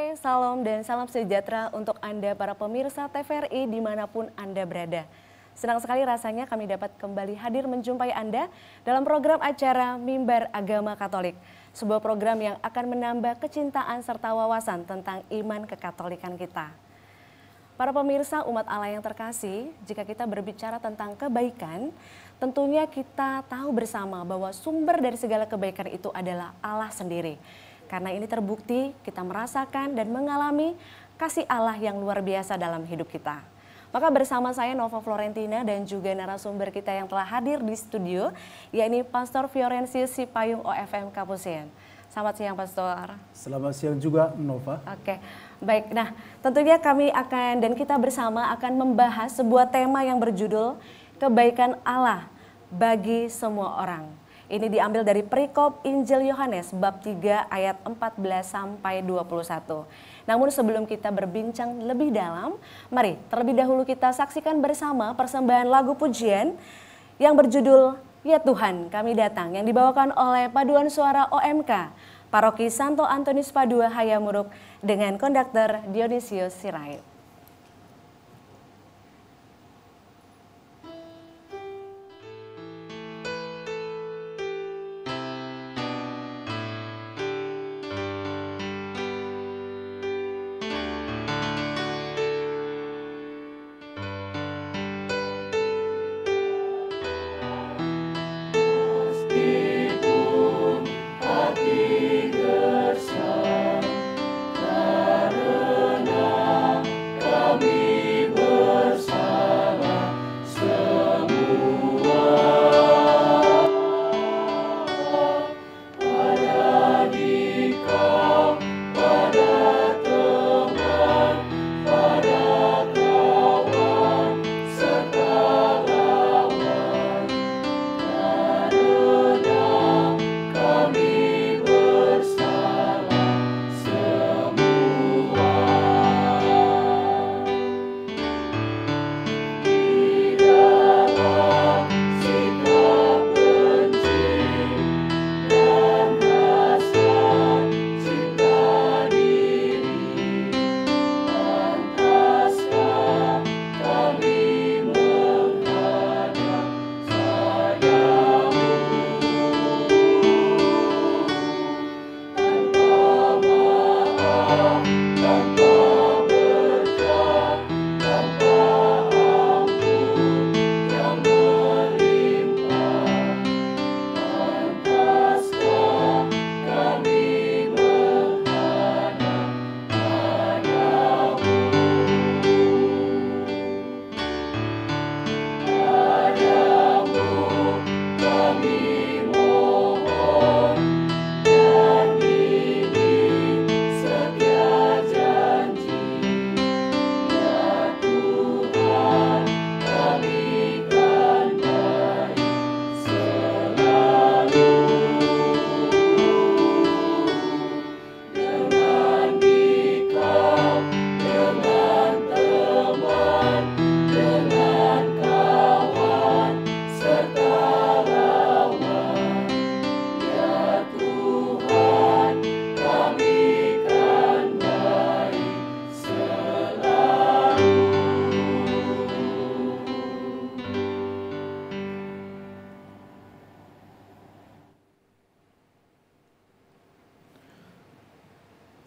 sore, salam dan salam sejahtera untuk Anda para pemirsa TVRI dimanapun Anda berada. Senang sekali rasanya kami dapat kembali hadir menjumpai Anda dalam program acara Mimbar Agama Katolik. Sebuah program yang akan menambah kecintaan serta wawasan tentang iman kekatolikan kita. Para pemirsa umat Allah yang terkasih, jika kita berbicara tentang kebaikan, tentunya kita tahu bersama bahwa sumber dari segala kebaikan itu adalah Allah sendiri. Karena ini terbukti kita merasakan dan mengalami kasih Allah yang luar biasa dalam hidup kita. Maka bersama saya Nova Florentina dan juga narasumber kita yang telah hadir di studio, yakni Pastor Fiorensius Sipayung OFM Kapusian. Selamat siang Pastor. Selamat siang juga Nova. Oke, baik. Nah, tentunya kami akan dan kita bersama akan membahas sebuah tema yang berjudul Kebaikan Allah bagi semua orang. Ini diambil dari perikop Injil Yohanes bab 3 ayat 14 sampai 21. Namun sebelum kita berbincang lebih dalam, mari terlebih dahulu kita saksikan bersama persembahan lagu pujian yang berjudul Ya Tuhan Kami Datang yang dibawakan oleh Paduan Suara OMK Paroki Santo Antonius Padua Hayamuruk dengan konduktor Dionysius Sirait.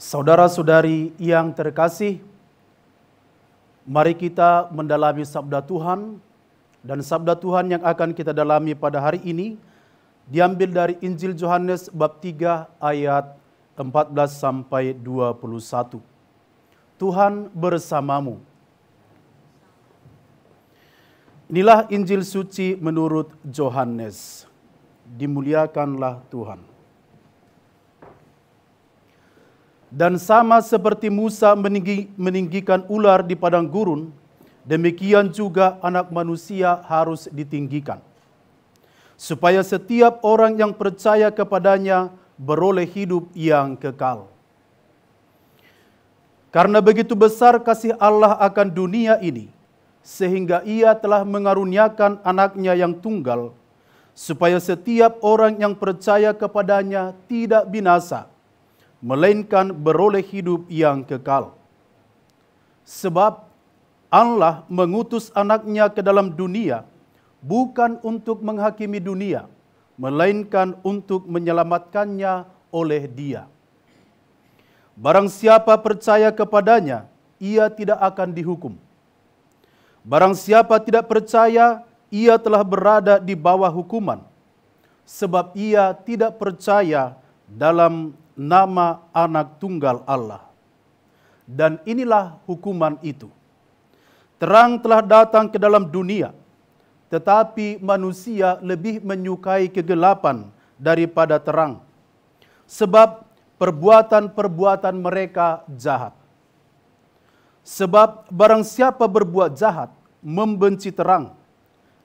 Saudara-saudari yang terkasih, mari kita mendalami sabda Tuhan, dan sabda Tuhan yang akan kita dalami pada hari ini diambil dari Injil Yohanes bab 3 ayat 14 sampai 21. Tuhan bersamamu. Inilah Injil suci menurut Yohanes. Dimuliakanlah Tuhan. Dan sama seperti Musa meninggikan ular di padang gurun, demikian juga anak manusia harus ditinggikan. Supaya setiap orang yang percaya kepadanya beroleh hidup yang kekal. Karena begitu besar kasih Allah akan dunia ini, sehingga ia telah mengaruniakan anaknya yang tunggal, supaya setiap orang yang percaya kepadanya tidak binasa, melainkan beroleh hidup yang kekal. Sebab Allah mengutus anaknya ke dalam dunia bukan untuk menghakimi dunia, melainkan untuk menyelamatkannya oleh Dia. Barang siapa percaya kepadanya, ia tidak akan dihukum. Barang siapa tidak percaya, ia telah berada di bawah hukuman, sebab ia tidak percaya dalam nama Anak Tunggal Allah. Dan inilah hukuman itu. Terang telah datang ke dalam dunia, tetapi manusia lebih menyukai kegelapan daripada terang, sebab perbuatan-perbuatan mereka jahat. Sebab barang siapa berbuat jahat, membenci terang,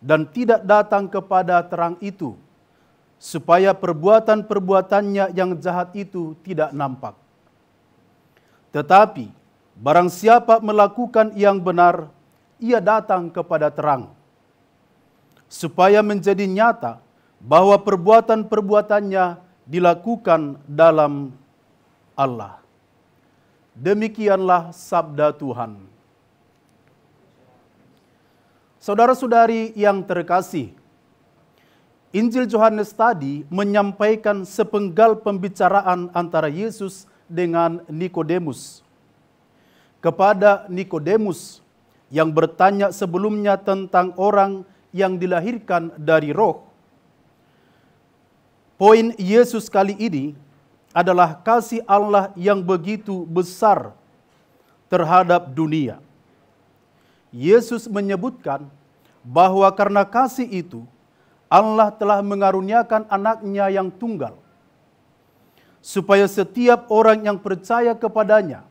dan tidak datang kepada terang itu, supaya perbuatan-perbuatannya yang jahat itu tidak nampak. Tetapi barang siapa melakukan yang benar, ia datang kepada terang, supaya menjadi nyata bahwa perbuatan-perbuatannya dilakukan dalam Allah. Demikianlah sabda Tuhan. Saudara-saudari yang terkasih, Injil Yohanes tadi menyampaikan sepenggal pembicaraan antara Yesus dengan Nikodemus. Kepada Nikodemus yang bertanya sebelumnya tentang orang yang dilahirkan dari roh, poin Yesus kali ini adalah kasih Allah yang begitu besar terhadap dunia. Yesus menyebutkan bahwa karena kasih itu, Allah telah mengaruniakan anaknya yang tunggal, supaya setiap orang yang percaya kepadanya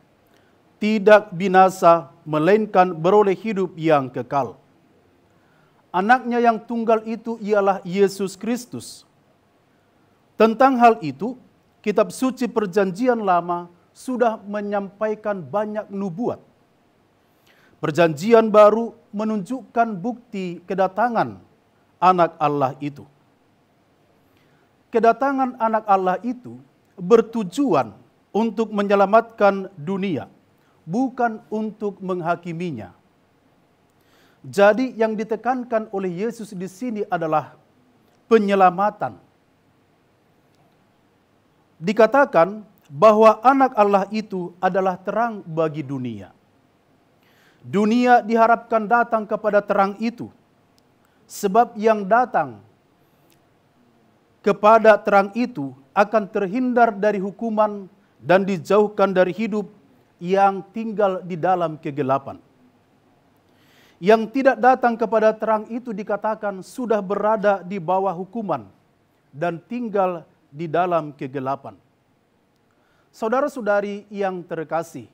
tidak binasa, melainkan beroleh hidup yang kekal. Anaknya yang tunggal itu ialah Yesus Kristus. Tentang hal itu, Kitab Suci Perjanjian Lama sudah menyampaikan banyak nubuat. Perjanjian Baru menunjukkan bukti kedatangan anak Allah itu. Kedatangan anak Allah itu bertujuan untuk menyelamatkan dunia, bukan untuk menghakiminya. Jadi yang ditekankan oleh Yesus di sini adalah penyelamatan. Dikatakan bahwa anak Allah itu adalah terang bagi dunia. Dunia diharapkan datang kepada terang itu, sebab yang datang kepada terang itu akan terhindar dari hukuman dan dijauhkan dari hidup yang tinggal di dalam kegelapan. Yang tidak datang kepada terang itu dikatakan sudah berada di bawah hukuman dan tinggal di dalam kegelapan. Saudara-saudari yang terkasih,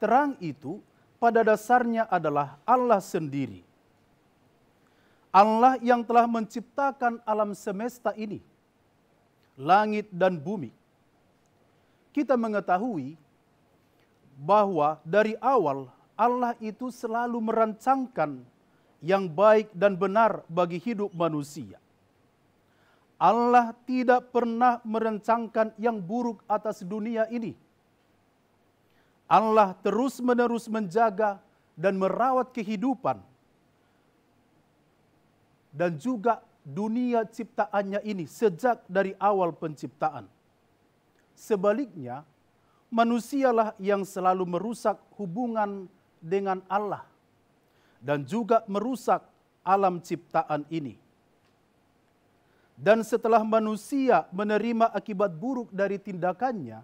terang itu pada dasarnya adalah Allah sendiri. Allah yang telah menciptakan alam semesta ini, langit dan bumi. Kita mengetahui bahwa dari awal Allah itu selalu merancangkan yang baik dan benar bagi hidup manusia. Allah tidak pernah merancangkan yang buruk atas dunia ini. Allah terus-menerus menjaga dan merawat kehidupan dan juga dunia ciptaannya ini sejak dari awal penciptaan. Sebaliknya, manusialah yang selalu merusak hubungan dengan Allah dan juga merusak alam ciptaan ini. Dan setelah manusia menerima akibat buruk dari tindakannya,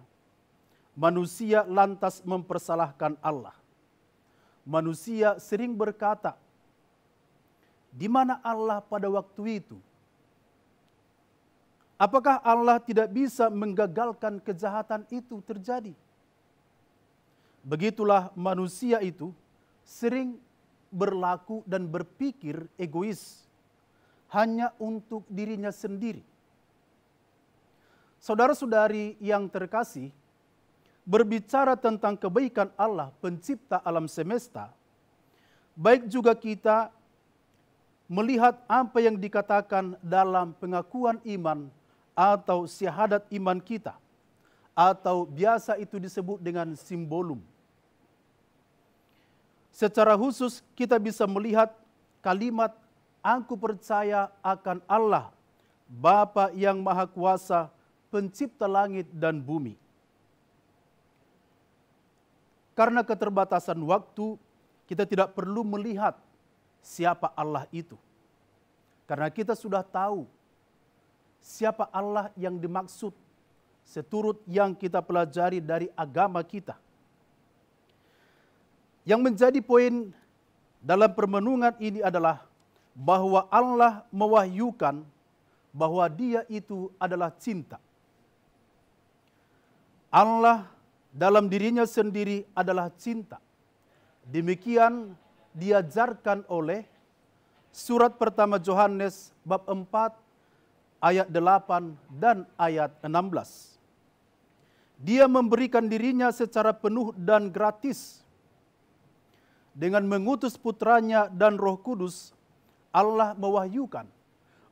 manusia lantas mempersalahkan Allah. Manusia sering berkata, di mana Allah pada waktu itu? Apakah Allah tidak bisa menggagalkan kejahatan itu terjadi? Begitulah manusia itu sering berlaku dan berpikir egois, hanya untuk dirinya sendiri. Saudara-saudari yang terkasih, berbicara tentang kebaikan Allah pencipta alam semesta, baik juga kita melihat apa yang dikatakan dalam pengakuan iman atau syahadat iman kita. atau biasa itu disebut dengan simbolum. Secara khusus kita bisa melihat kalimat "Aku percaya akan Allah, Bapa yang Maha Kuasa, pencipta langit dan bumi." Karena keterbatasan waktu, kita tidak perlu melihat siapa Allah itu. Karena kita sudah tahu siapa Allah yang dimaksud seturut yang kita pelajari dari agama kita. Yang menjadi poin dalam permenungan ini adalah bahwa Allah mewahyukan bahwa Dia itu adalah cinta. Allah dalam dirinya sendiri adalah cinta. Demikian diajarkan oleh surat pertama Yohanes bab 4 ayat 8 dan ayat 16. Dia memberikan dirinya secara penuh dan gratis. Dengan mengutus putranya dan Roh Kudus, Allah mewahyukan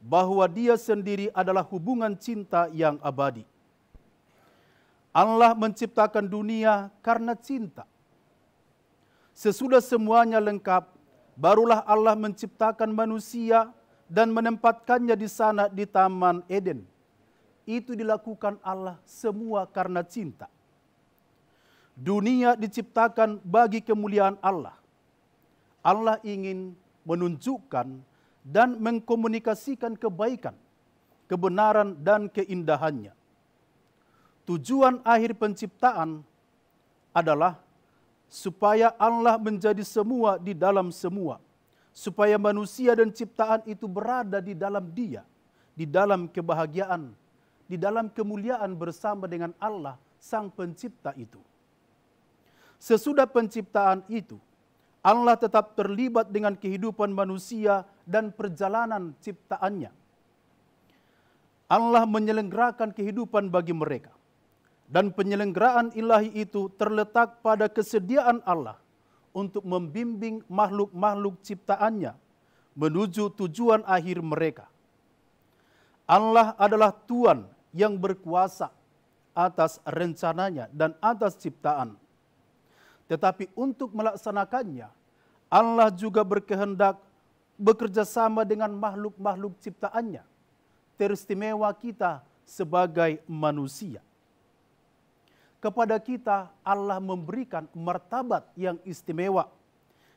bahwa Dia sendiri adalah hubungan cinta yang abadi. Allah menciptakan dunia karena cinta. Sesudah semuanya lengkap, barulah Allah menciptakan manusia dan menempatkannya di sana di Taman Eden. Itu dilakukan Allah semua karena cinta. Dunia diciptakan bagi kemuliaan Allah. Allah ingin menunjukkan dan mengkomunikasikan kebaikan, kebenaran dan keindahannya. Tujuan akhir penciptaan adalah supaya Allah menjadi semua di dalam semua, supaya manusia dan ciptaan itu berada di dalam Dia, di dalam kebahagiaan, di dalam kemuliaan bersama dengan Allah Sang Pencipta itu. Sesudah penciptaan itu, Allah tetap terlibat dengan kehidupan manusia dan perjalanan ciptaannya. Allah menyelenggarakan kehidupan bagi mereka. Dan penyelenggaraan ilahi itu terletak pada kesediaan Allah untuk membimbing makhluk-makhluk ciptaannya menuju tujuan akhir mereka. Allah adalah Tuhan yang berkuasa atas rencananya dan atas ciptaan. Tetapi untuk melaksanakannya, Allah juga berkehendak bekerja sama dengan makhluk-makhluk ciptaannya, teristimewa kita sebagai manusia. Kepada kita Allah memberikan martabat yang istimewa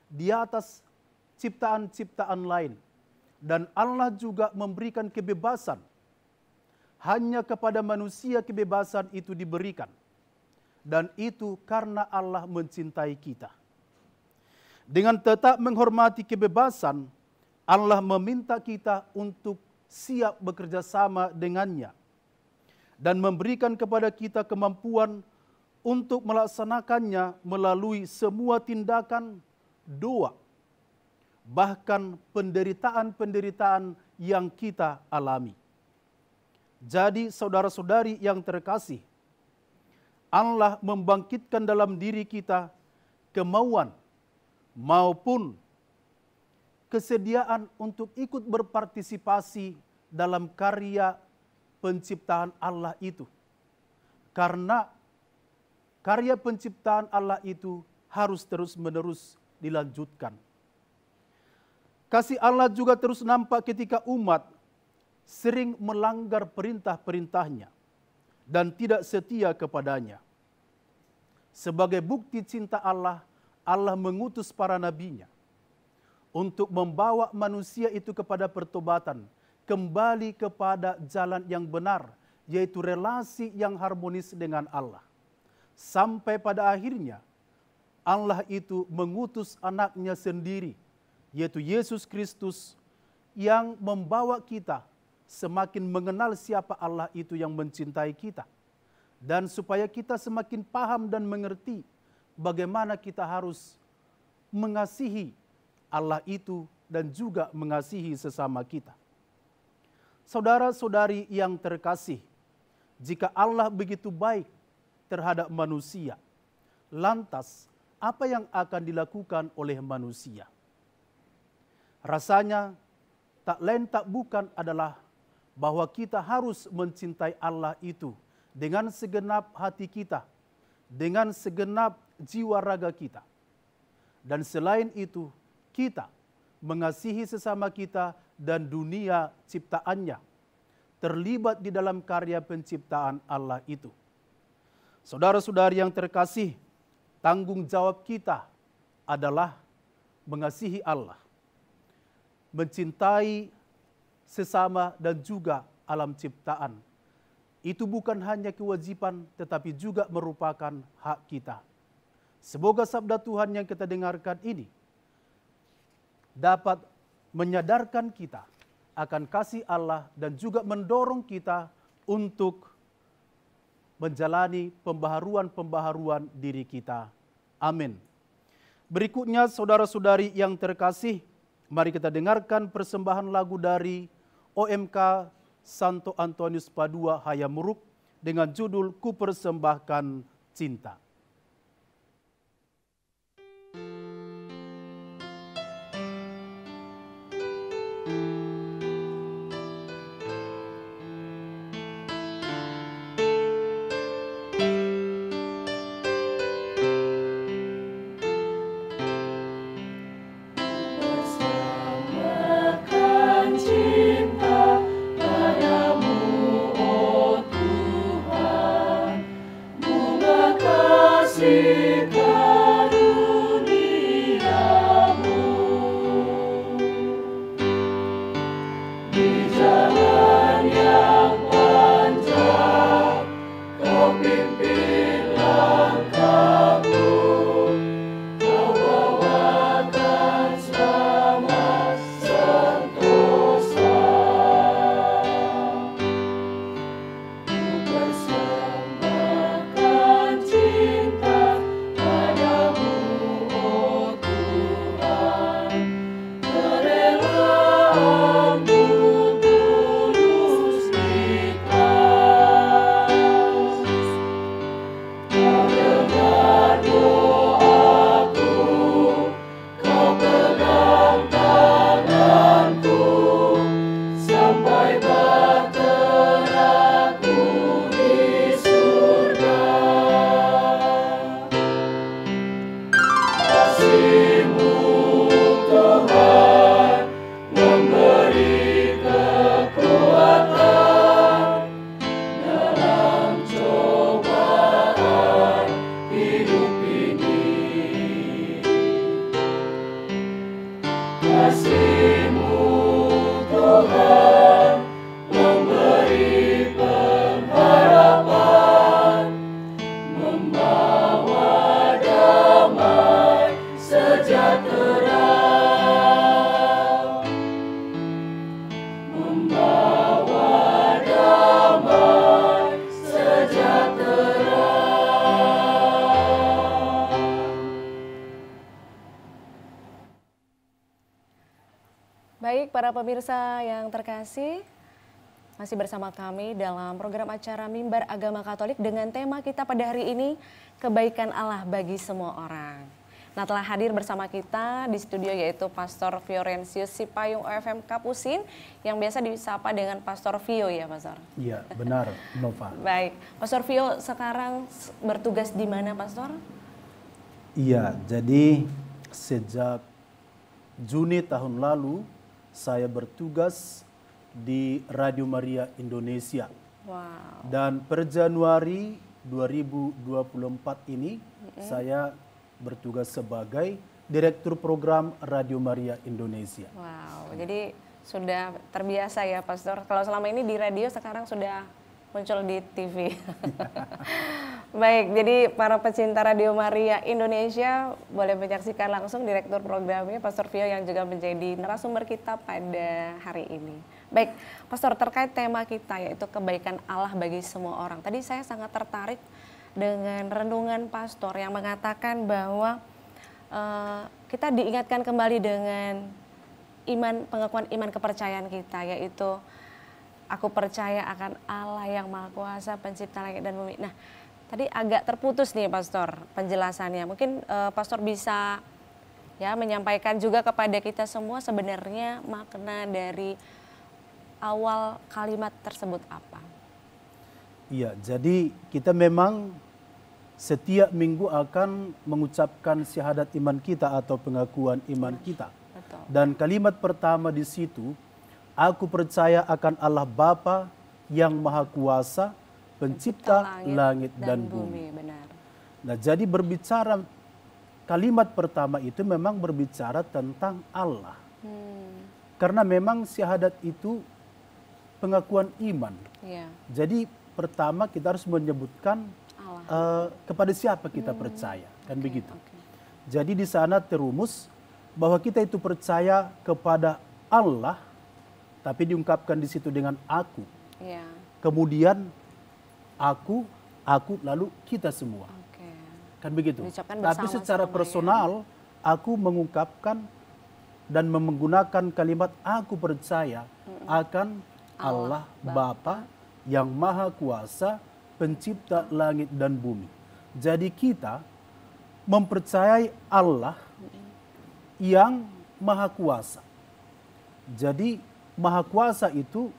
di atas ciptaan-ciptaan lain. Dan Allah juga memberikan kebebasan. Hanya kepada manusia kebebasan itu diberikan. Dan itu karena Allah mencintai kita. Dengan tetap menghormati kebebasan, Allah meminta kita untuk siap bekerja sama dengannya. Dan memberikan kepada kita kemampuan untuk melaksanakannya melalui semua tindakan doa. Bahkan penderitaan-penderitaan yang kita alami. Jadi saudara-saudari yang terkasih, Allah membangkitkan dalam diri kita kemauan maupun kesediaan untuk ikut berpartisipasi dalam karya penciptaan Allah itu. Karena karya penciptaan Allah itu harus terus-menerus dilanjutkan. Kasih Allah juga terus nampak ketika umat sering melanggar perintah-perintahnya dan tidak setia kepadanya. Sebagai bukti cinta Allah, Allah mengutus para nabinya untuk membawa manusia itu kepada pertobatan, kembali kepada jalan yang benar, yaitu relasi yang harmonis dengan Allah. Sampai pada akhirnya, Allah itu mengutus anaknya sendiri, yaitu Yesus Kristus, yang membawa kita semakin mengenal siapa Allah itu yang mencintai kita. Dan supaya kita semakin paham dan mengerti bagaimana kita harus mengasihi Allah itu dan juga mengasihi sesama kita. Saudara-saudari yang terkasih, jika Allah begitu baik terhadap manusia, lantas apa yang akan dilakukan oleh manusia? Rasanya tak lain tak bukan adalah bahwa kita harus mencintai Allah itu dengan segenap hati kita, dengan segenap jiwa raga kita. Dan selain itu, kita mengasihi sesama kita dan dunia ciptaannya, terlibat di dalam karya penciptaan Allah itu. Saudara-saudari yang terkasih, tanggung jawab kita adalah mengasihi Allah, mencintai sesama dan juga alam ciptaan. Itu bukan hanya kewajiban tetapi juga merupakan hak kita. Semoga sabda Tuhan yang kita dengarkan ini dapat menyadarkan kita akan kasih Allah dan juga mendorong kita untuk menjalani pembaharuan-pembaharuan diri kita. Amin. Berikutnya saudara-saudari yang terkasih, mari kita dengarkan persembahan lagu dari OMK Santo Antonius Padua Hayamuruk dengan judul Ku Persembahkan Cinta. Baik, para pemirsa yang terkasih, masih bersama kami dalam program acara Mimbar Agama Katolik dengan tema kita pada hari ini, kebaikan Allah bagi semua orang. Nah, telah hadir bersama kita di studio yaitu Pastor Fiorensius Sipayung OFM Kapusin yang biasa disapa dengan Pastor Vio ya, Pastor? Iya, benar, Nova. Baik, Pastor Vio sekarang bertugas di mana, Pastor? Iya, jadi sejak Juni tahun lalu saya bertugas di Radio Maria Indonesia. Wow. Dan per Januari 2024 ini saya bertugas sebagai Direktur Program Radio Maria Indonesia. Wow, jadi sudah terbiasa ya Pastor. Kalau selama ini di radio, sekarang sudah muncul di TV. Baik, jadi para pecinta Radio Maria Indonesia boleh menyaksikan langsung direktur programnya Pastor Vio yang juga menjadi narasumber kita pada hari ini. Baik, Pastor, terkait tema kita yaitu kebaikan Allah bagi semua orang. Tadi saya sangat tertarik dengan renungan Pastor yang mengatakan bahwa kita diingatkan kembali dengan pengakuan iman kepercayaan kita, yaitu aku percaya akan Allah yang Maha Kuasa, pencipta langit dan bumi. Nah, tadi agak terputus nih Pastor penjelasannya. Mungkin Pastor bisa ya menyampaikan juga kepada kita semua sebenarnya makna dari awal kalimat tersebut apa? Iya, jadi kita memang setiap minggu akan mengucapkan syahadat iman kita atau pengakuan iman kita. Betul. Dan kalimat pertama di situ, aku percaya akan Allah Bapa yang Maha Kuasa, pencipta langit dan bumi. Benar. Nah, jadi berbicara kalimat pertama itu memang berbicara tentang Allah. Karena memang syahadat itu pengakuan iman. Iya. Jadi pertama kita harus menyebutkan kepada siapa kita percaya, kan begitu. Jadi di sana terumus bahwa kita itu percaya kepada Allah, tapi diungkapkan di situ dengan aku. Iya. Kemudian aku, lalu kita semua. Kan begitu. Tapi secara personal, aku mengungkapkan dan menggunakan kalimat aku percaya akan Allah Bapa yang Maha Kuasa, pencipta langit dan bumi. Jadi kita mempercayai Allah yang Maha Kuasa. Jadi Maha Kuasa itu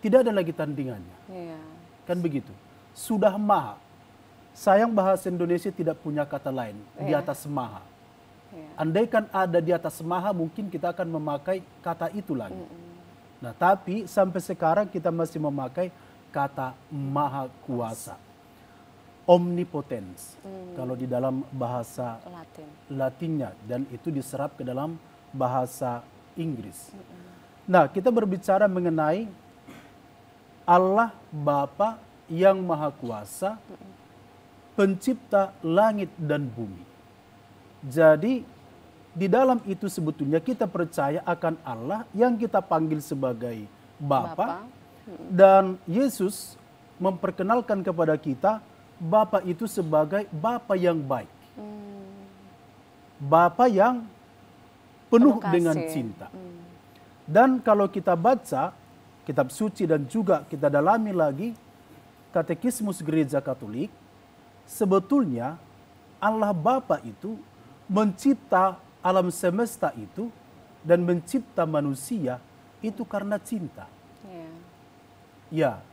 tidak ada lagi tandingannya. Iya. Kan begitu. Sudah maha. Sayang bahasa Indonesia tidak punya kata lain, di atas maha. Andaikan ada di atas maha, mungkin kita akan memakai kata itu lagi. Nah, tapi sampai sekarang kita masih memakai kata Maha Kuasa, omnipotens kalau di dalam bahasa Latinnya, dan itu diserap ke dalam bahasa Inggris. Nah, kita berbicara mengenai Allah Bapa yang Maha Kuasa, pencipta langit dan bumi. Jadi di dalam itu sebetulnya kita percaya akan Allah yang kita panggil sebagai Bapa. Dan Yesus memperkenalkan kepada kita Bapa itu sebagai Bapa yang baik. Bapa yang penuh dengan cinta. Dan kalau kita baca kitab suci dan juga kita dalami lagi katekismus Gereja Katolik, sebetulnya Allah Bapa itu mencipta alam semesta itu dan mencipta manusia itu karena cinta. Ya,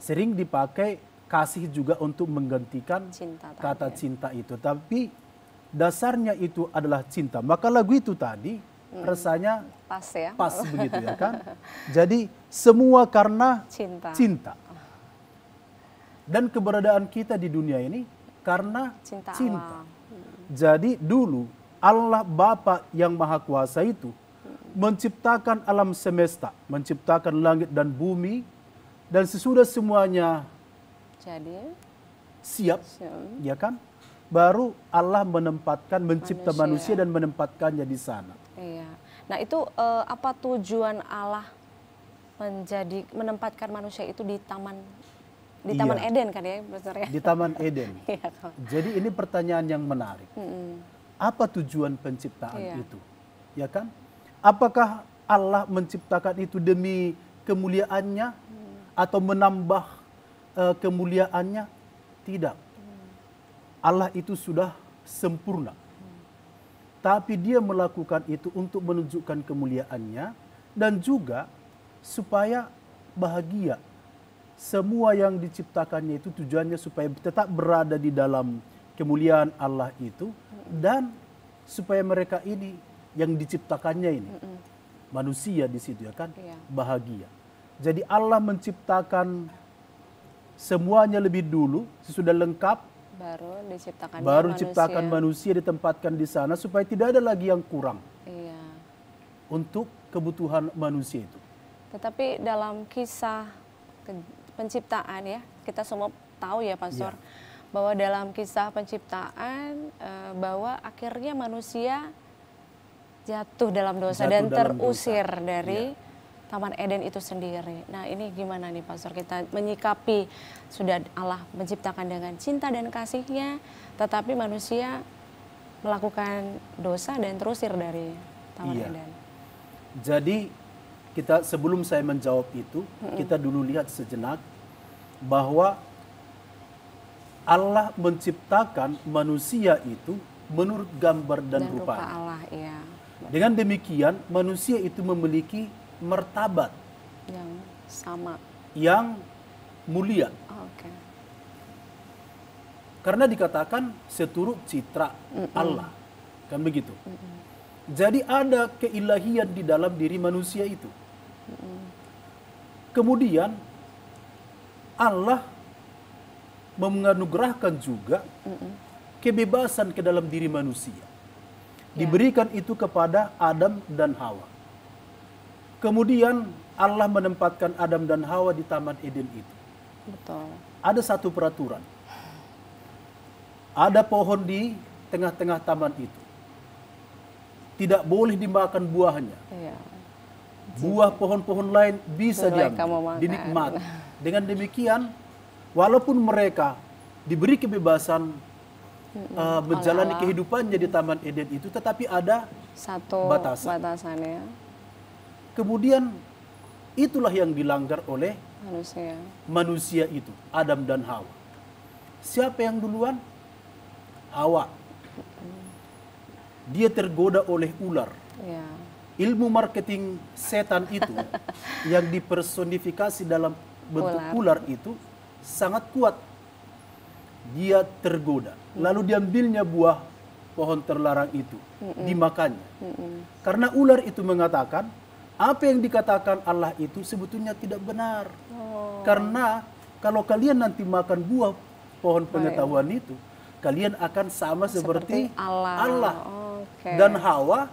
sering dipakai kasih juga untuk menggantikan kata cinta itu. Tapi dasarnya itu adalah cinta. Maka lagu itu tadi rasanya pas begitu ya kan. Jadi semua karena cinta. Dan keberadaan kita di dunia ini karena cinta. Jadi dulu Allah Bapa yang Maha Kuasa itu menciptakan alam semesta, menciptakan langit dan bumi, dan sesudah semuanya siap, ya kan? Baru Allah mencipta manusia dan menempatkannya di sana. Iya. Nah, itu apa tujuan Allah menempatkan manusia itu di Taman Eden kan ya, Profesor ya? Di Taman Eden. Jadi ini pertanyaan yang menarik. Apa tujuan penciptaan itu? Ya kan? Apakah Allah menciptakan itu demi kemuliaannya atau menambah kemuliaannya? Tidak. Allah itu sudah sempurna. Tapi dia melakukan itu untuk menunjukkan kemuliaannya dan juga supaya bahagia. Semua yang diciptakannya itu tujuannya supaya tetap berada di dalam kemuliaan Allah itu, dan supaya mereka ini yang diciptakannya ini manusia di situ ya kan bahagia. Jadi Allah menciptakan semuanya lebih dulu, sesudah lengkap baru diciptakan manusia ditempatkan di sana supaya tidak ada lagi yang kurang untuk kebutuhan manusia itu. Tetapi dalam kisah penciptaan ya, kita semua tahu ya Pastor, bahwa dalam kisah penciptaan bahwa akhirnya manusia jatuh dalam dosa dan terusir dari Taman Eden itu sendiri. Nah, ini gimana nih Pastor kita menyikapi sudah Allah menciptakan dengan cinta dan kasihnya, tetapi manusia melakukan dosa dan terusir dari Taman Eden. Jadi kita sebelum saya menjawab itu, kita dulu lihat sejenak bahwa Allah menciptakan manusia itu menurut gambar dan rupa Allah. Iya. Dengan demikian manusia itu memiliki martabat yang sama, yang mulia. Oke. Karena dikatakan seturut citra Allah. Kan begitu. Jadi ada keilahian di dalam diri manusia itu. Kemudian Allah menganugerahkan juga kebebasan ke dalam diri manusia. Diberikan itu kepada Adam dan Hawa. Kemudian Allah menempatkan Adam dan Hawa di Taman Eden itu. Betul. Ada satu peraturan. Ada pohon di tengah-tengah taman itu. Tidak boleh dimakan buahnya. Iya. Buah pohon-pohon lain bisa Boleh kamu diambil, makan. dinikmati. Dengan demikian, walaupun mereka diberi kebebasan menjalani kehidupannya di Taman Eden itu, tetapi ada Satu batasannya kemudian itulah yang dilanggar oleh manusia itu, Adam dan Hawa. Siapa yang duluan? Hawa. Dia tergoda oleh ular. Ya. Ilmu marketing setan itu yang dipersonifikasi dalam bentuk ular itu sangat kuat. Dia tergoda. Lalu diambilnya buah pohon terlarang itu, dimakannya. Karena ular itu mengatakan, apa yang dikatakan Allah itu sebetulnya tidak benar. Karena kalau kalian nanti makan buah pohon pengetahuan itu, kalian akan sama seperti Allah. Dan Hawa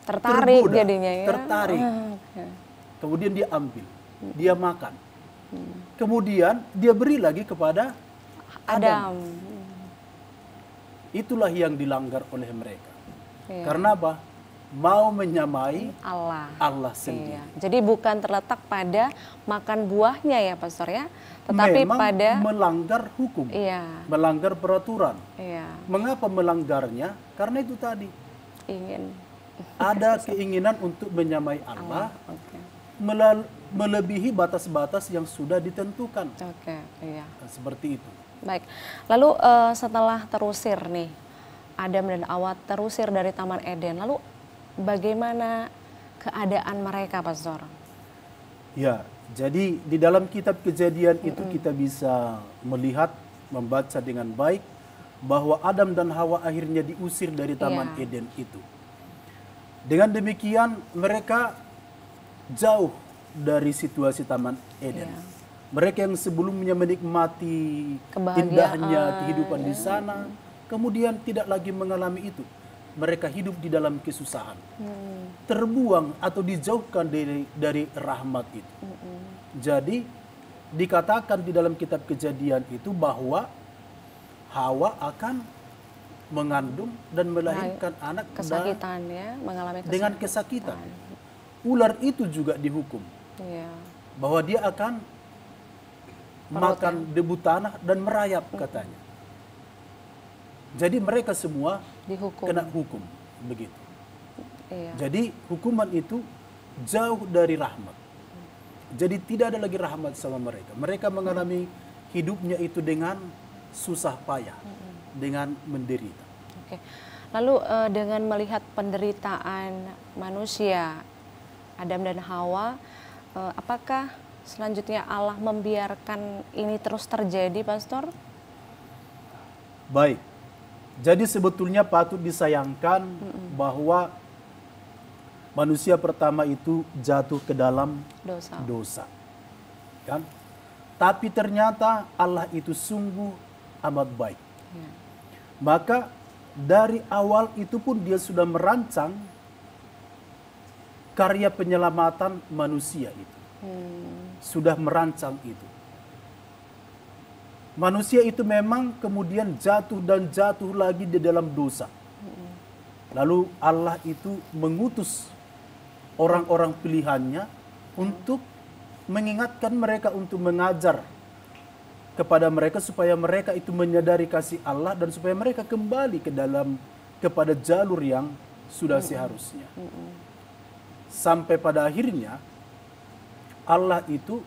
tertarik tergoda, jadinya ya. Tertarik. Kemudian dia ambil, dia makan. Kemudian dia beri lagi kepada Adam. Itulah yang dilanggar oleh mereka. Karena apa? Mau menyamai Allah sendiri. Jadi bukan terletak pada makan buahnya ya Pastor ya, tetapi memang pada melanggar hukum, melanggar peraturan. Mengapa melanggarnya? Karena itu tadi. Ada keinginan untuk menyamai Allah, melebihi batas-batas yang sudah ditentukan. Seperti itu. Baik, lalu setelah terusir nih, Adam dan Hawa terusir dari Taman Eden, lalu bagaimana keadaan mereka, Pastor? Ya, jadi di dalam kitab Kejadian itu kita bisa melihat, membaca dengan baik, bahwa Adam dan Hawa akhirnya diusir dari Taman Eden itu. Dengan demikian mereka jauh dari situasi Taman Eden. Mereka yang sebelumnya menikmati indahnya kehidupan di sana, kemudian tidak lagi mengalami itu. Mereka hidup di dalam kesusahan. Terbuang atau dijauhkan dari rahmat itu. Jadi dikatakan di dalam kitab Kejadian itu bahwa Hawa akan mengandung dan melahirkan anak mengalami dengan kesakitan. Ular itu juga dihukum. Bahwa dia akan makan debu tanah dan merayap katanya. Jadi mereka semua kena hukum begitu. Jadi hukuman itu jauh dari rahmat. Jadi tidak ada lagi rahmat sama mereka. Mereka mengalami hidupnya itu dengan susah payah, dengan menderita. Lalu dengan melihat penderitaan manusia, Adam dan Hawa, apakah selanjutnya Allah membiarkan ini terus terjadi, Pastor? Baik, jadi sebetulnya patut disayangkan bahwa manusia pertama itu jatuh ke dalam dosa. Kan? Tapi ternyata Allah itu sungguh amat baik. Maka dari awal itu pun dia sudah merancang karya penyelamatan manusia itu. Sudah merancang itu. Manusia itu memang kemudian jatuh dan jatuh lagi di dalam dosa. Lalu Allah itu mengutus orang-orang pilihannya untuk mengingatkan mereka, untuk mengajar kepada mereka supaya mereka itu menyadari kasih Allah dan supaya mereka kembali kepada jalur yang sudah seharusnya. Sampai pada akhirnya Allah itu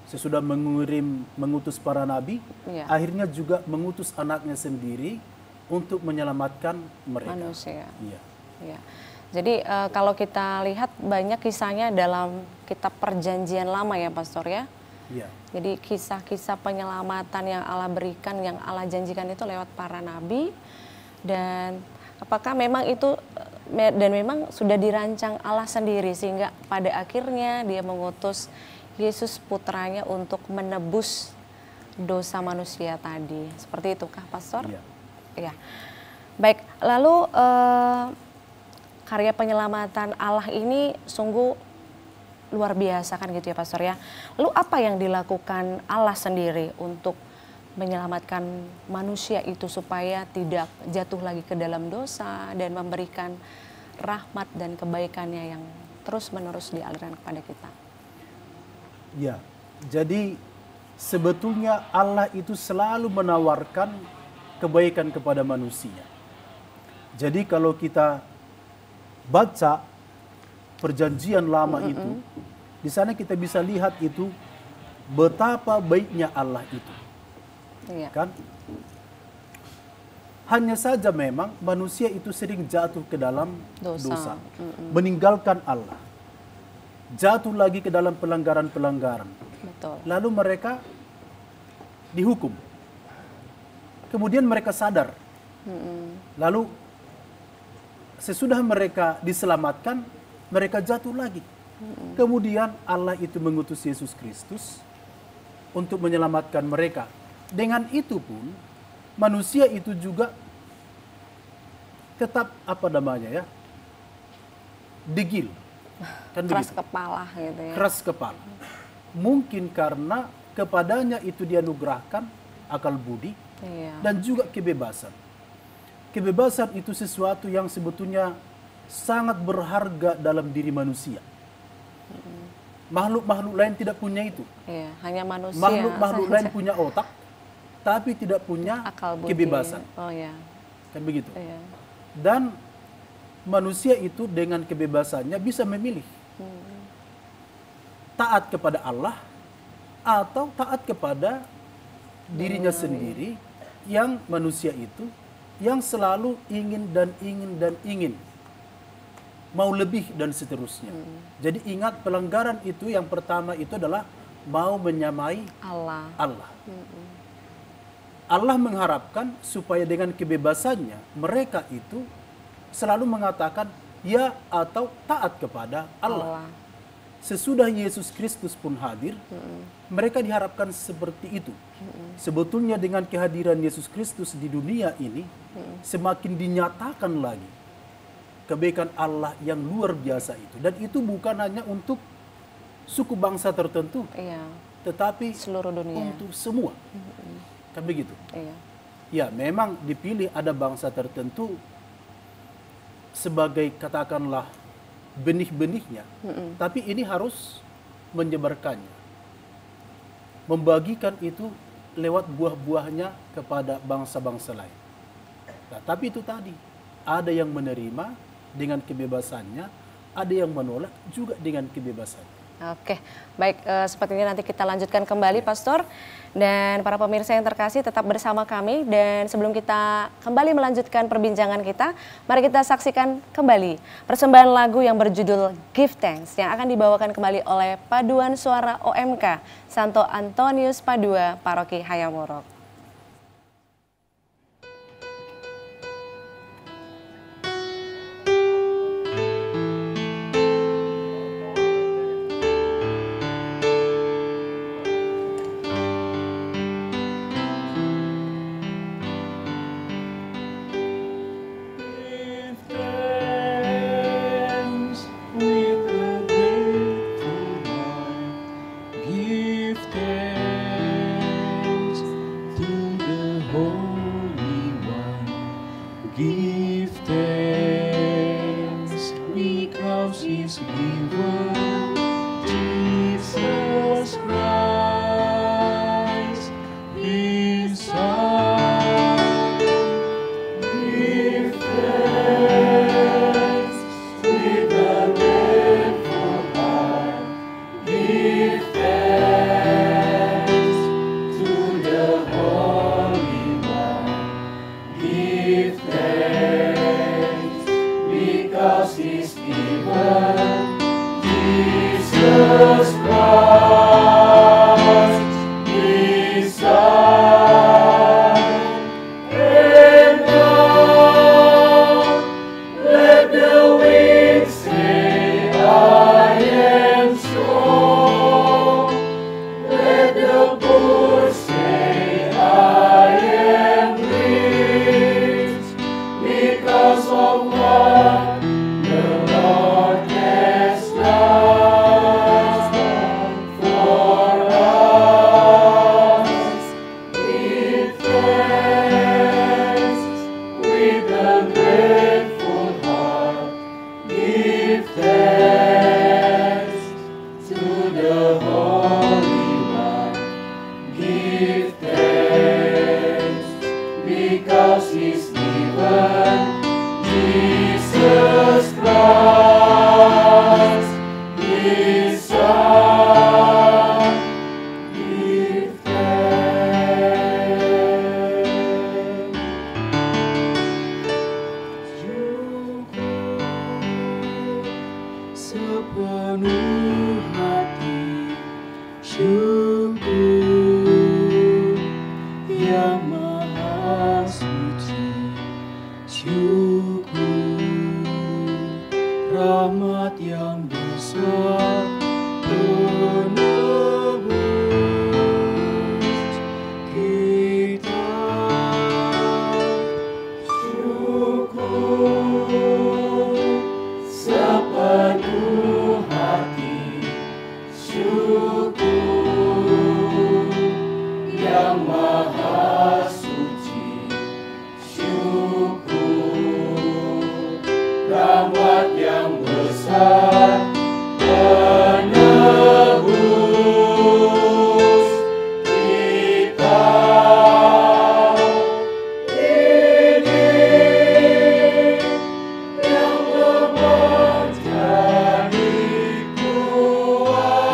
sesudah mengutus para nabi, akhirnya juga mengutus anaknya sendiri untuk menyelamatkan mereka. Manusia. Jadi kalau kita lihat banyak kisahnya dalam kitab Perjanjian Lama ya Pastor ya. Ya. Jadi kisah-kisah penyelamatan yang Allah berikan, yang Allah janjikan itu lewat para nabi. Dan apakah memang itu dan memang sudah dirancang Allah sendiri sehingga pada akhirnya Dia mengutus Yesus putranya untuk menebus dosa manusia tadi. Seperti itukah, Pastor? Iya. Ya. Baik, lalu karya penyelamatan Allah ini sungguh luar biasa kan gitu ya, Pastor ya. Lalu apa yang dilakukan Allah sendiri untuk menyelamatkan manusia itu supaya tidak jatuh lagi ke dalam dosa dan memberikan rahmat dan kebaikannya yang terus-menerus dialirkan kepada kita? Ya, jadi sebetulnya Allah itu selalu menawarkan kebaikan kepada manusia. Jadi kalau kita baca perjanjian lama itu, di sana kita bisa lihat itu betapa baiknya Allah itu. Iya. Kan? Hanya saja memang manusia itu sering jatuh ke dalam dosa. Meninggalkan Allah. Jatuh lagi ke dalam pelanggaran-pelanggaran. Betul. Lalu mereka dihukum. Kemudian mereka sadar. Lalu sesudah mereka diselamatkan, mereka jatuh lagi. Kemudian Allah itu mengutus Yesus Kristus untuk menyelamatkan mereka. Dengan itu pun manusia itu juga tetap degil. Kan Keras begitu? kepala gitu ya. Keras kepala. Mungkin karena kepadanya itu dianugerahkan akal budi dan juga kebebasan. Kebebasan itu sesuatu yang sebetulnya sangat berharga dalam diri manusia. Makhluk-makhluk lain tidak punya itu. Iya, hanya manusia. Makhluk-makhluk lain punya otak, tapi tidak punya akal budi. kebebasan. Oh ya. Kan begitu. Iya. Dan manusia itu dengan kebebasannya bisa memilih. Taat kepada Allah atau taat kepada dirinya sendiri, yang manusia itu yang selalu ingin dan ingin dan ingin. Mau lebih dan seterusnya. Jadi ingat, pelanggaran itu yang pertama itu adalah mau menyamai Allah. Allah mengharapkan supaya dengan kebebasannya mereka itu selalu mengatakan ya atau taat kepada Allah. Sesudah Yesus Kristus pun hadir, mereka diharapkan seperti itu. Sebetulnya dengan kehadiran Yesus Kristus di dunia ini, semakin dinyatakan lagi kebaikan Allah yang luar biasa itu. Dan itu bukan hanya untuk suku bangsa tertentu, tetapi seluruh dunia, untuk semua. Kan begitu? Iya. Ya, memang dipilih ada bangsa tertentu sebagai katakanlah benih-benihnya, tapi ini harus menyebarkannya, membagikan itu lewat buah-buahnya kepada bangsa-bangsa lain. Nah, tapi itu tadi, ada yang menerima dengan kebebasannya, ada yang menolak juga dengan kebebasannya. Oke, baik, sepertinya nanti kita lanjutkan kembali, Pastor. Dan para pemirsa yang terkasih tetap bersama kami. Dan sebelum kita kembali melanjutkan perbincangan kita, mari kita saksikan kembali persembahan lagu yang berjudul Give Thanks yang akan dibawakan kembali oleh Paduan Suara OMK Santo Antonius Padua, Paroki Hayamuruk. He's given, Jesus. sepenuh hati, syukur yang maha suci, syukur rahmat yang besar penebus kita. Syukur sepenuh hati, syukur yang maha suci, syukur rahmat yang besar penebus kita. Ini yang lemah jadi kuat,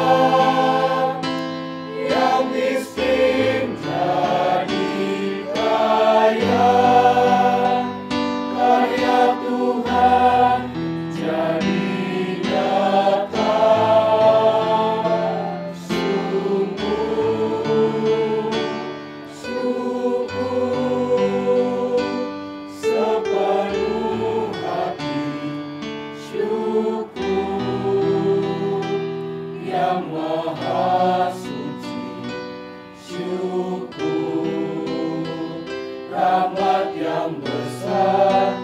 yang miskin jadi kaya, karya Tuhan jadi nyata. Sungguh syukur sepenuh hati, syukur yang maha suci, syukur rahmat yang besar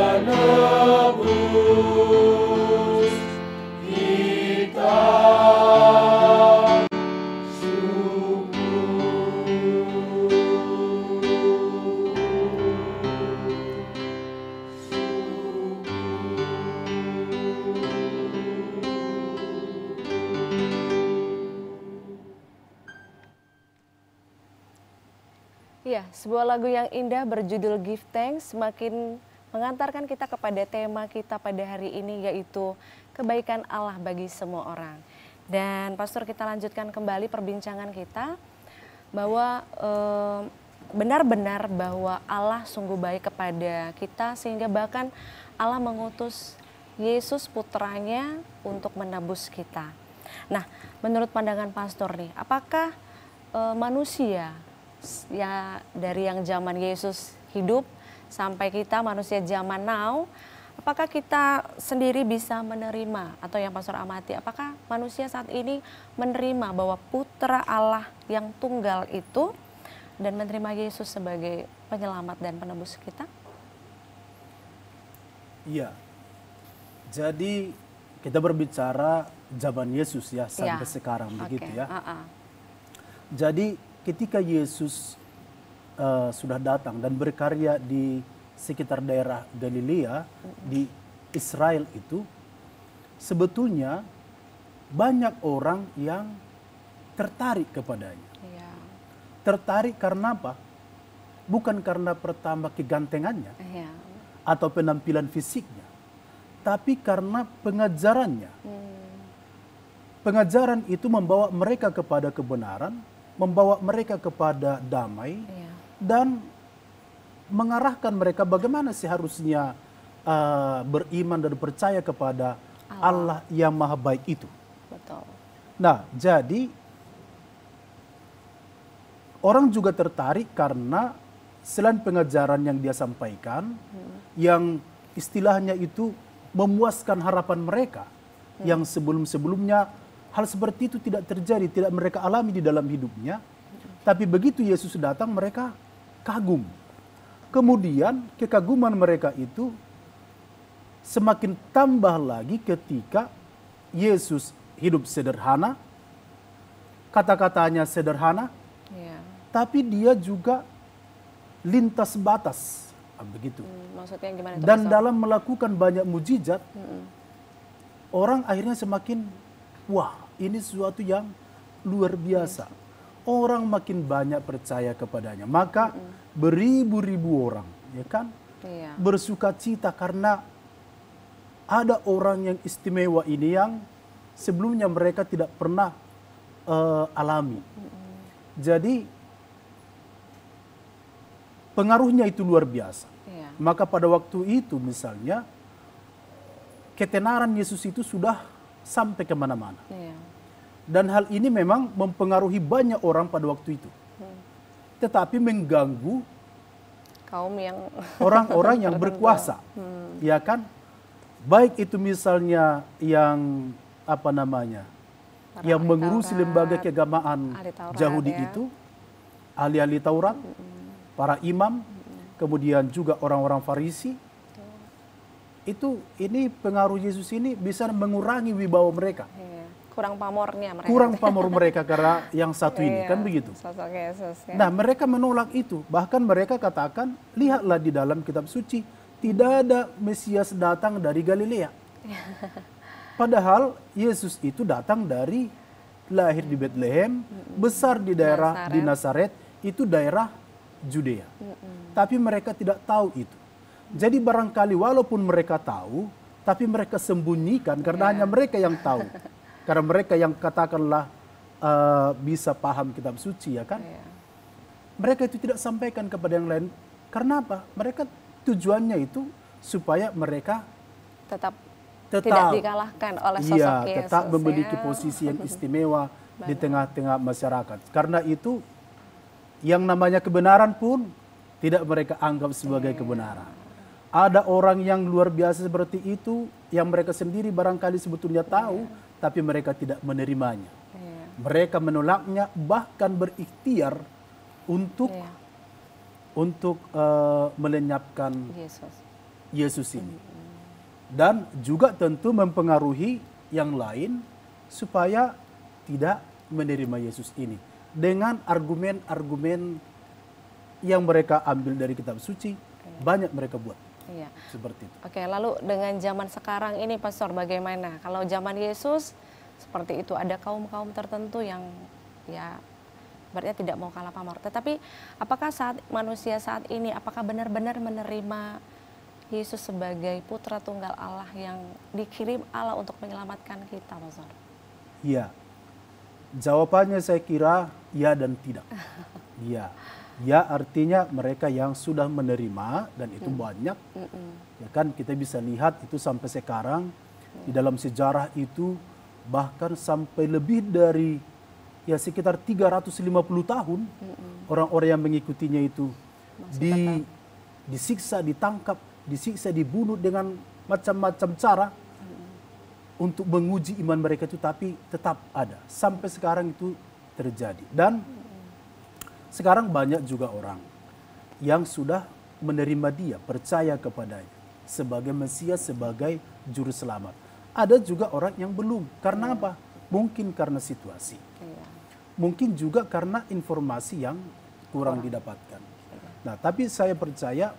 penebus kita. Ya, sebuah lagu yang indah berjudul Give Thanks semakin mengantarkan kita kepada tema kita pada hari ini, yaitu kebaikan Allah bagi semua orang. Dan Pastor, kita lanjutkan kembali perbincangan kita bahwa benar-benar bahwa Allah sungguh baik kepada kita, sehingga bahkan Allah mengutus Yesus putranya untuk menebus kita. Nah, menurut pandangan Pastor nih, apakah manusia ya dari yang zaman Yesus hidup sampai kita manusia zaman now, apakah kita sendiri bisa menerima, atau yang Pastor amati, apakah manusia saat ini menerima bahwa putra Allah yang tunggal itu dan menerima Yesus sebagai penyelamat dan penebus kita? Iya. Jadi kita berbicara zaman Yesus ya sampai sekarang begitu ya. Jadi ketika Yesus sudah datang dan berkarya di sekitar daerah Galilea, di Israel itu, sebetulnya banyak orang yang tertarik kepadanya. Tertarik karena apa? Bukan karena pertama kegantengannya atau penampilan fisiknya, tapi karena pengajarannya. Pengajaran itu membawa mereka kepada kebenaran, membawa mereka kepada damai, dan mengarahkan mereka bagaimana seharusnya beriman dan percaya kepada Allah yang maha baik itu. Betul. Nah, jadi orang juga tertarik karena selain pengajaran yang dia sampaikan, yang istilahnya itu memuaskan harapan mereka, yang sebelum-sebelumnya hal seperti itu tidak terjadi, tidak mereka alami di dalam hidupnya. Tapi begitu Yesus datang, mereka kagum. Kemudian kekaguman mereka itu semakin tambah lagi ketika Yesus hidup sederhana, kata-katanya sederhana, tapi dia juga lintas batas, begitu. Maksudnya gimana itu? Dan dalam melakukan banyak mujizat, orang akhirnya semakin, wah, ini sesuatu yang luar biasa. Orang makin banyak percaya kepadanya. Maka beribu-ribu orang, ya kan, bersuka cita karena ada orang yang istimewa ini yang sebelumnya mereka tidak pernah alami. Jadi pengaruhnya itu luar biasa. Maka pada waktu itu misalnya ketenaran Yesus itu sudah sampai kemana-mana. Iya. Dan hal ini memang mempengaruhi banyak orang pada waktu itu. Tetapi mengganggu Kaum yang orang-orang yang tertentu. berkuasa. Ya kan? Baik itu misalnya yang apa namanya? Para yang ahli mengurusi Taurat, lembaga keagamaan ahli Taurat, Yahudi ya. itu, ahli-ahli Taurat, para imam, kemudian juga orang-orang Farisi. Ini pengaruh Yesus ini bisa mengurangi wibawa mereka. Iya. Kurang pamornya mereka. Kurang pamor mereka karena yang satu ini, Iya, kan begitu. Sosok Yesus. Ya. Nah, mereka menolak itu. Bahkan mereka katakan, lihatlah di dalam kitab suci, tidak ada Mesias datang dari Galilea. Padahal Yesus itu datang dari lahir di Bethlehem, besar di daerah di Nazaret, itu daerah Judea. Tapi mereka tidak tahu itu. Jadi barangkali walaupun mereka tahu, tapi mereka sembunyikan karena hanya mereka yang tahu. Karena mereka yang katakanlah bisa paham kitab suci, ya kan? Iya. Mereka itu tidak sampaikan kepada yang lain. Karena apa? Mereka tujuannya itu supaya mereka Tetap tidak dikalahkan oleh sosok Yesus. tetap memiliki ya. posisi yang istimewa di tengah-tengah masyarakat. Karena itu yang namanya kebenaran pun tidak mereka anggap sebagai kebenaran. Ada orang yang luar biasa seperti itu yang mereka sendiri barangkali sebetulnya tahu, tapi mereka tidak menerimanya. Iya. Mereka menolaknya, bahkan berikhtiar untuk Iya. melenyapkan Yesus. Yesus ini. Dan juga tentu mempengaruhi yang lain supaya tidak menerima Yesus ini. Dengan argumen-argumen yang mereka ambil dari kitab suci, banyak mereka buat. Iya. Seperti itu. Oke, lalu dengan zaman sekarang ini, Pastor, bagaimana? Kalau zaman Yesus seperti itu, ada kaum-kaum tertentu yang ya berarti tidak mau kalah pamor. Tetapi apakah manusia saat ini, apakah benar-benar menerima Yesus sebagai putra tunggal Allah yang dikirim Allah untuk menyelamatkan kita, Pastor? Iya. Jawabannya saya kira ya dan tidak. Iya. Ya artinya mereka yang sudah menerima, dan itu banyak. Ya kan, kita bisa lihat itu sampai sekarang di dalam sejarah itu bahkan sampai lebih dari ya sekitar 350 tahun orang-orang yang mengikutinya itu disiksa, ditangkap, disiksa, dibunuh dengan macam-macam cara untuk menguji iman mereka itu, tapi tetap ada. Sampai sekarang itu terjadi. Dan sekarang banyak juga orang yang sudah menerima dia, percaya kepadanya sebagai Mesias, sebagai juru selamat. Ada juga orang yang belum. Karena apa? Mungkin karena situasi. Mungkin juga karena informasi yang kurang didapatkan. Nah, tapi saya percaya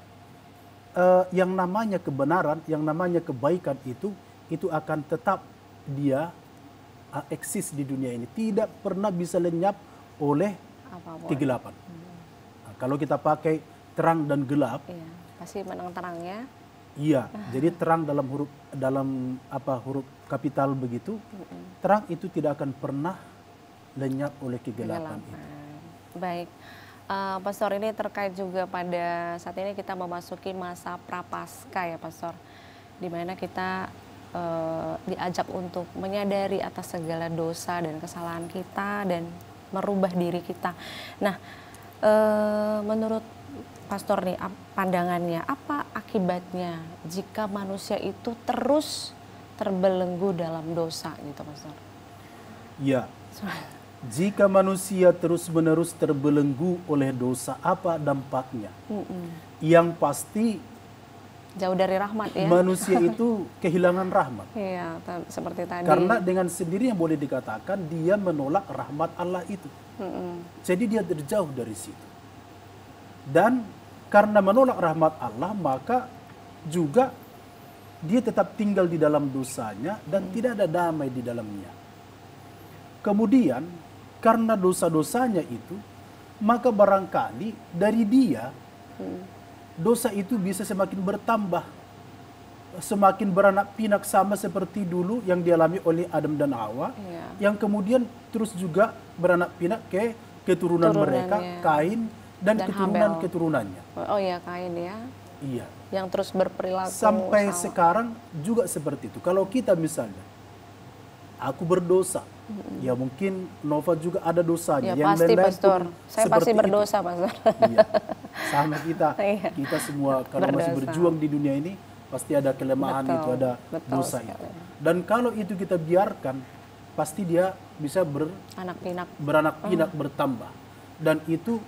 yang namanya kebenaran, yang namanya kebaikan itu akan tetap dia eksis di dunia ini. Tidak pernah bisa lenyap oleh kegelapan. Nah, kalau kita pakai terang dan gelap, iya, pasti menang terangnya. Iya, jadi terang dalam huruf kapital begitu, terang itu tidak akan pernah lenyap oleh kegelapan itu. Baik, Pastor, ini terkait juga pada saat ini kita memasuki masa prapaskah ya, Pastor, di mana kita diajak untuk menyadari atas segala dosa dan kesalahan kita dan merubah diri kita. Nah, menurut Pastor nih, pandangannya apa akibatnya jika manusia itu terus terbelenggu dalam dosa gitu, Pastor? Ya, jika manusia terus-menerus terbelenggu oleh dosa, apa dampaknya? Yang pasti jauh dari rahmat ya. Manusia itu kehilangan rahmat. Iya, seperti tadi. Karena dengan sendiri yang boleh dikatakan dia menolak rahmat Allah itu. Jadi dia terjauh dari situ. Dan karena menolak rahmat Allah, maka juga dia tetap tinggal di dalam dosanya dan tidak ada damai di dalamnya. Kemudian karena dosa-dosanya itu, maka barangkali dari dia dosa itu bisa semakin bertambah, semakin beranak pinak, sama seperti dulu yang dialami oleh Adam dan Hawa, yang kemudian terus juga beranak pinak ke keturunan mereka, Kain dan keturunan-keturunannya. Oh ya, Kain ya. Iya. Yang terus berperilaku Sampai salah. sekarang juga seperti itu. Kalau kita misalnya, aku berdosa, ya mungkin Nova juga ada dosanya. Ya pasti Pastor, saya pasti berdosa Pastor. Iya. Sama kita, Iya. kita semua kalau masih Berdosa. berjuang di dunia ini pasti ada kelemahan Betul, itu, ada betul dosa sekali. itu. Dan kalau itu kita biarkan, pasti dia bisa Anak pinak. beranak pinak bertambah. Dan itu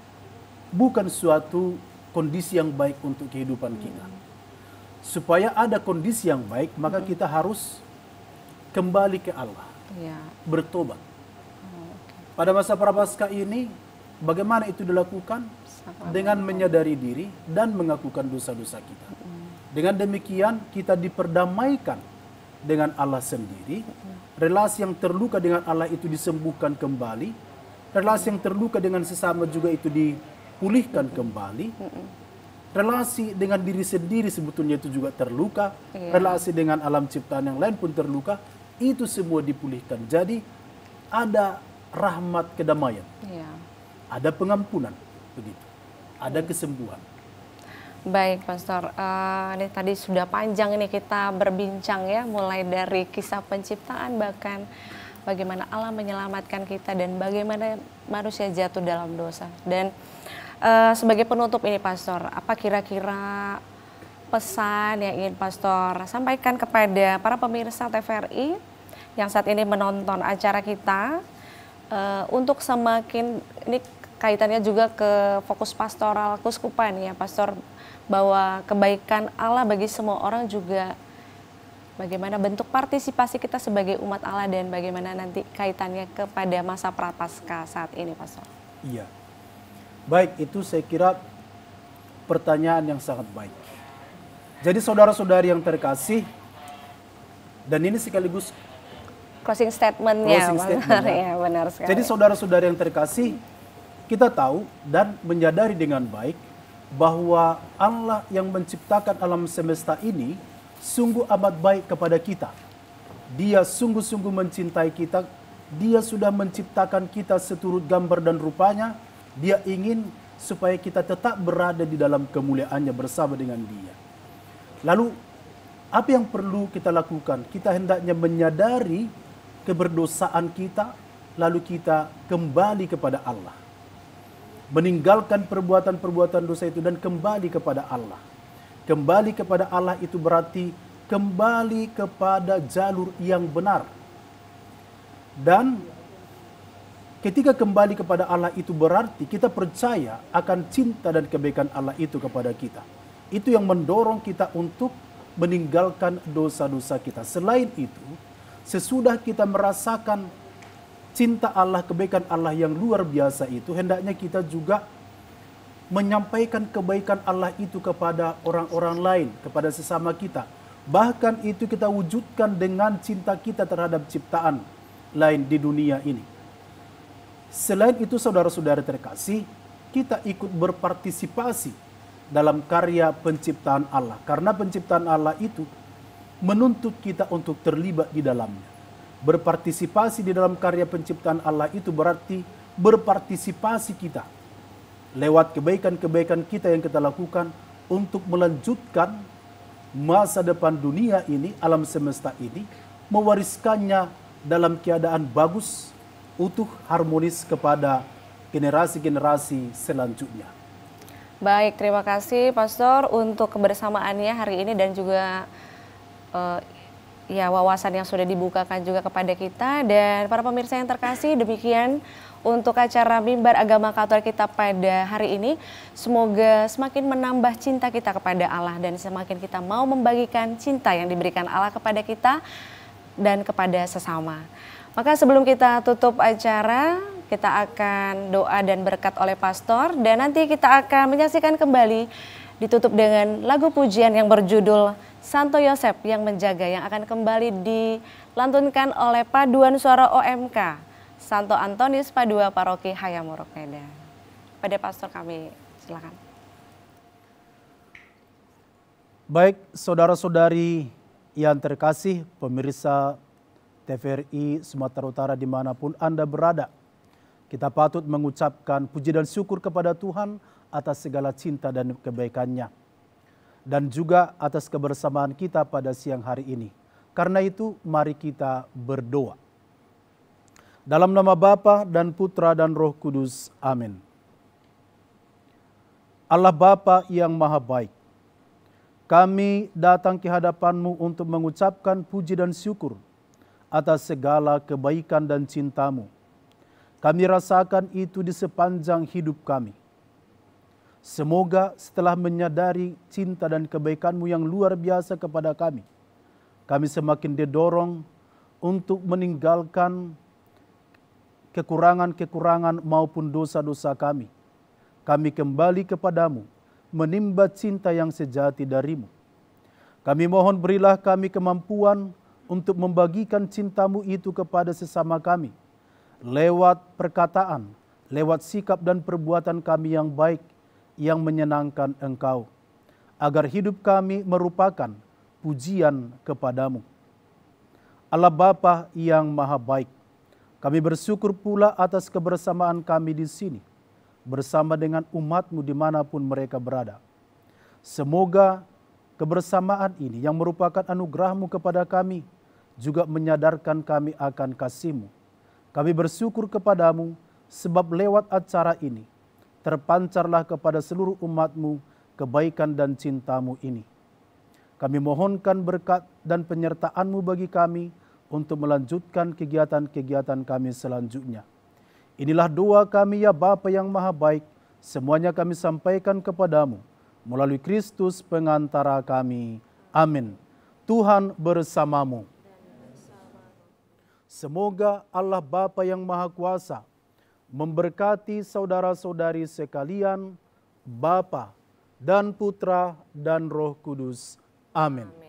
bukan suatu kondisi yang baik untuk kehidupan kita. Supaya ada kondisi yang baik, maka kita harus kembali ke Allah, Iya. bertobat. Pada masa Prapaskah ini, bagaimana itu dilakukan? Dengan menyadari diri dan mengakukan dosa-dosa kita. Dengan demikian, kita diperdamaikan dengan Allah sendiri. Relasi yang terluka dengan Allah itu disembuhkan kembali. Relasi yang terluka dengan sesama juga itu dipulihkan kembali. Relasi dengan diri sendiri sebetulnya itu juga terluka. Iya. Relasi dengan alam ciptaan yang lain pun terluka. Itu semua dipulihkan. Jadi ada rahmat kedamaian. Iya. Ada pengampunan. Begitu. Ada kesembuhan. Baik Pastor, ini tadi sudah panjang ini kita berbincang ya, mulai dari kisah penciptaan bahkan bagaimana Allah menyelamatkan kita dan bagaimana manusia jatuh dalam dosa. Dan sebagai penutup ini Pastor, apa kira-kira pesan yang ingin Pastor sampaikan kepada para pemirsa TVRI yang saat ini menonton acara kita untuk semakin, ini kaitannya juga ke fokus pastoral keuskupan ya Pastor, bahwa kebaikan Allah bagi semua orang juga bagaimana bentuk partisipasi kita sebagai umat Allah dan bagaimana nanti kaitannya kepada masa Prapaskah saat ini Pastor. Iya. Baik, itu saya kira pertanyaan yang sangat baik. Jadi saudara-saudari yang terkasih, dan ini sekaligus Closing statement-nya, closing Pastor. statement, ya. Ya, benar sekali. Jadi saudara-saudari yang terkasih, kita tahu dan menyadari dengan baik bahwa Allah yang menciptakan alam semesta ini sungguh amat baik kepada kita. Dia sungguh-sungguh mencintai kita. Dia sudah menciptakan kita seturut gambar dan rupanya. Dia ingin supaya kita tetap berada di dalam kemuliaannya bersama dengan Dia. Lalu, apa yang perlu kita lakukan? Kita hendaknya menyadari keberdosaan kita, lalu kita kembali kepada Allah. Meninggalkan perbuatan-perbuatan dosa itu dan kembali kepada Allah. Kembali kepada Allah itu berarti kembali kepada jalur yang benar. Dan ketika kembali kepada Allah itu berarti kita percaya akan cinta dan kebaikan Allah itu kepada kita. Itu yang mendorong kita untuk meninggalkan dosa-dosa kita. Selain itu, sesudah kita merasakan cinta Allah, kebaikan Allah yang luar biasa itu, hendaknya kita juga menyampaikan kebaikan Allah itu kepada orang-orang lain, kepada sesama kita. Bahkan itu kita wujudkan dengan cinta kita terhadap ciptaan lain di dunia ini. Selain itu saudara-saudara terkasih, kita ikut berpartisipasi dalam karya penciptaan Allah. Karena penciptaan Allah itu menuntut kita untuk terlibat di dalamnya. Berpartisipasi di dalam karya penciptaan Allah itu berarti berpartisipasi kita lewat kebaikan-kebaikan kita yang kita lakukan untuk melanjutkan masa depan dunia ini, alam semesta ini, mewariskannya dalam keadaan bagus, utuh, harmonis kepada generasi-generasi selanjutnya. Baik, terima kasih Pastor untuk kebersamaannya hari ini dan juga wawasan yang sudah dibukakan juga kepada kita. Dan para pemirsa yang terkasih, demikian untuk acara Mimbar Agama Katolik kita pada hari ini. Semoga semakin menambah cinta kita kepada Allah dan semakin kita mau membagikan cinta yang diberikan Allah kepada kita dan kepada sesama. Maka sebelum kita tutup acara, kita akan doa dan berkat oleh Pastor dan nanti kita akan menyaksikan kembali ditutup dengan lagu pujian yang berjudul Santo Yosef yang Menjaga yang akan kembali dilantunkan oleh Paduan Suara OMK Santo Antonius Padua Paroki Hayamuruk Medan. Pada Pastor kami, silakan. Baik, saudara-saudari yang terkasih, pemirsa TVRI Sumatera Utara dimanapun Anda berada, kita patut mengucapkan puji dan syukur kepada Tuhan atas segala cinta dan kebaikannya. dan juga atas kebersamaan kita pada siang hari ini. Karena itu, mari kita berdoa. Dalam nama Bapa dan Putra dan Roh Kudus. Amin. Allah Bapa yang Maha Baik, kami datang ke hadapan-Mu untuk mengucapkan puji dan syukur atas segala kebaikan dan cinta-Mu. Kami rasakan itu di sepanjang hidup kami. Semoga setelah menyadari cinta dan kebaikan-Mu yang luar biasa kepada kami semakin didorong untuk meninggalkan kekurangan-kekurangan maupun dosa-dosa kami. Kami kembali kepadamu, menimba cinta yang sejati dari-Mu. Kami mohon berilah kami kemampuan untuk membagikan cinta-Mu itu kepada sesama kami, lewat perkataan, lewat sikap dan perbuatan kami yang baik, yang menyenangkan Engkau, agar hidup kami merupakan pujian kepadamu. Allah Bapa yang Maha Baik, kami bersyukur pula atas kebersamaan kami di sini, bersama dengan umat-Mu dimanapun mereka berada. Semoga kebersamaan ini yang merupakan anugerah-Mu kepada kami, juga menyadarkan kami akan kasih-Mu. Kami bersyukur kepadamu, sebab lewat acara ini, terpancarlah kepada seluruh umat-Mu kebaikan dan cinta-Mu ini. Kami mohonkan berkat dan penyertaan-Mu bagi kami, untuk melanjutkan kegiatan-kegiatan kami selanjutnya. Inilah doa kami ya Bapa yang Maha Baik, semuanya kami sampaikan kepadamu, melalui Kristus pengantara kami. Amin. Tuhan bersamamu. Semoga Allah Bapa yang Maha Kuasa memberkati saudara-saudari sekalian, Bapa dan Putra dan Roh Kudus. Amin.